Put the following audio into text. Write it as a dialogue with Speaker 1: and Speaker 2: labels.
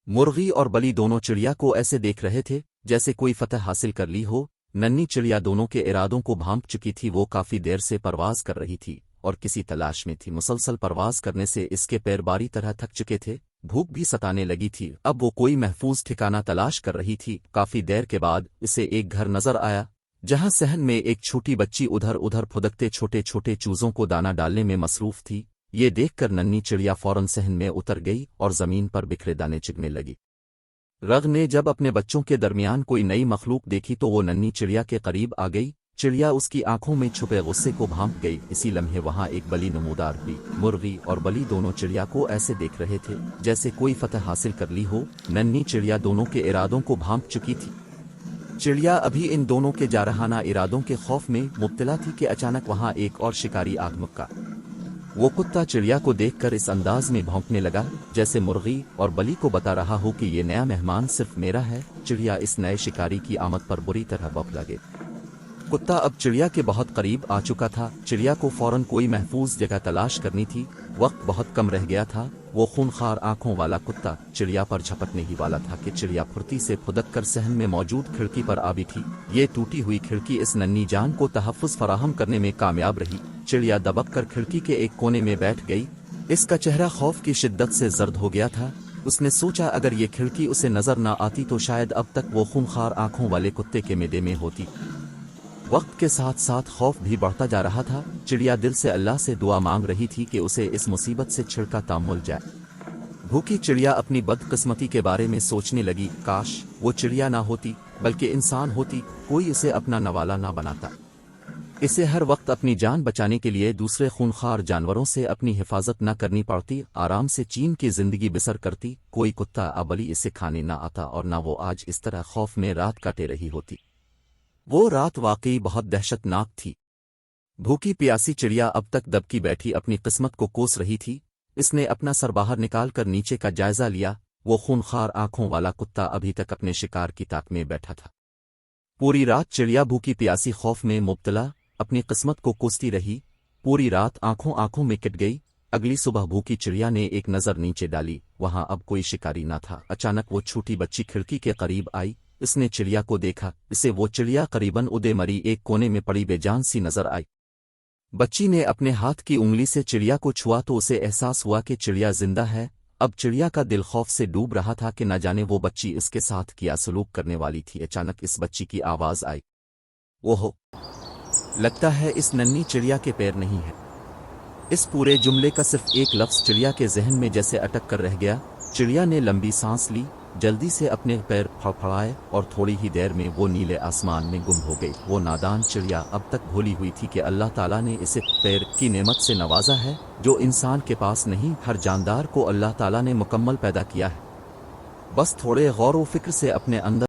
Speaker 1: मुर्गी और बली दोनों चिड़िया को ऐसे देख रहे थे जैसे कोई फतह हासिल कर ली हो। नन्ही चिड़िया दोनों के इरादों को भांप चुकी थी। वो काफी देर से परवाज कर रही थी और किसी तलाश में थी। मुसलसल परवाज करने से इसके पैर बारी तरह थक चुके थे। भूख भी सताने लगी थी। अब वो कोई महफूज ठिकाना तलाश कर रही थी। काफी देर के बाद इसे एक घर नजर आया जहां सहन में एक छोटी बच्ची उधर उधर फुदकते छोटे छोटे चूजों को दाना डालने में मसरूफ थी। ये देखकर नन्ही चिड़िया फौरन सहन में उतर गई और जमीन पर बिखरे दाने चुगने लगी। रग ने जब अपने बच्चों के दरमियान कोई नई मखलूक देखी तो वो नन्ही चिड़िया के करीब आ गई। चिड़िया उसकी आंखों में छुपे गुस्से को भांप गई। इसी लम्हे वहां एक बली नमूदार हुई। मुर्गी और बली दोनों चिड़िया को ऐसे देख रहे थे जैसे कोई फतह हासिल कर ली हो। नन्ही चिड़िया दोनों के इरादों को भांप चुकी थी। चिड़िया अभी इन दोनों के जारहाना इरादों के खौफ में मुब्तला थी कि अचानक वहां एक और शिकारी आगमक्का। वो कुत्ता चिड़िया को देखकर इस अंदाज में भौंकने लगा जैसे मुर्गी और बली को बता रहा हो कि ये नया मेहमान सिर्फ मेरा है। चिड़िया इस नए शिकारी की आमद पर बुरी तरह बौखला गई। कुत्ता अब चिड़िया के बहुत करीब आ चुका था। चिड़िया को फौरन कोई महफूज जगह तलाश करनी थी। वक्त बहुत कम रह गया था। वो खूनखार आंखों वाला कुत्ता चिड़िया पर झपटने ही वाला था कि चिड़िया फुर्ती से फुदक कर सहन में मौजूद खिड़की पर आ बैठी। ये टूटी हुई खिड़की इस नन्ही जान को तहफ़्फ़ुज़ फराहम करने में कामयाब रही। चिड़िया दबक कर खिड़की के एक कोने में बैठ गई। इसका चेहरा खौफ की शिद्दत से जर्द हो गया था। उसने सोचा अगर ये खिड़की उसे नजर न आती तो शायद अब तक वो खूनखार आंखों वाले कुत्ते के मेदे में होती। वक्त के साथ साथ खौफ भी बढ़ता जा रहा था। चिड़िया दिल से अल्लाह से दुआ मांग रही थी कि उसे इस मुसीबत से छिड़का तामुल जाए। भूखी चिड़िया अपनी बदकिस्मती के बारे में सोचने लगी। काश वो चिड़िया ना होती बल्कि इंसान होती, कोई इसे अपना नवाला ना बनाता। इसे हर वक्त अपनी जान बचाने के लिए दूसरे खूनखार जानवरों से अपनी हिफाजत न करनी पड़ती। आराम से चीन की जिंदगी बसर करती। कोई कुत्ता अबली इसे खाने ना आता और ना वो आज इस तरह खौफ में रात काटे रही होती। वो रात वाकई बहुत दहशतनाक थी। भूखी प्यासी चिड़िया अब तक दबकी बैठी अपनी किस्मत को कोस रही थी। इसने अपना सर बाहर निकाल कर नीचे का जायजा लिया। वो खूनखार आंखों वाला कुत्ता अभी तक अपने शिकार की ताक में बैठा था। पूरी रात चिड़िया भूखी प्यासी खौफ में मुब्तला अपनी किस्मत को कोसती रही। पूरी रात आंखों आंखों में कट गई। अगली सुबह भूखी चिड़िया ने एक नजर नीचे डाली। वहां अब कोई शिकारी न था। अचानक वो छोटी बच्ची खिड़की के करीब आई। इसने चिड़िया को देखा। इसे वो चिड़िया करीबन उदे मरी एक कोने में पड़ी बेजान सी नजर आई। बच्ची ने अपने हाथ की उंगली से चिड़िया को छुआ तो उसे एहसास हुआ कि चिड़िया जिंदा है। अब चिड़िया का दिल खौफ से डूब रहा था कि न जाने वो बच्ची इसके साथ क्या सलूक करने वाली थी। अचानक इस बच्ची की आवाज आई, ओहो, लगता है इस नन्ही चिड़िया के पैर नहीं है। इस पूरे जुमले का सिर्फ एक लफ्ज चिड़िया के जहन में जैसे अटक कर रह गया। चिड़िया ने लंबी सांस ली, जल्दी से अपने पैर फड़फड़ाए और थोड़ी ही देर में वो नीले आसमान में गुम हो गई। वो नादान चिड़िया अब तक भूली हुई थी कि अल्लाह ताला ने इसे पैर की नेमत से नवाजा है जो इंसान के पास नहीं। हर जानदार को अल्लाह ताला ने मुकम्मल पैदा किया है। बस थोड़े गौर व फिक्र से अपने अंदर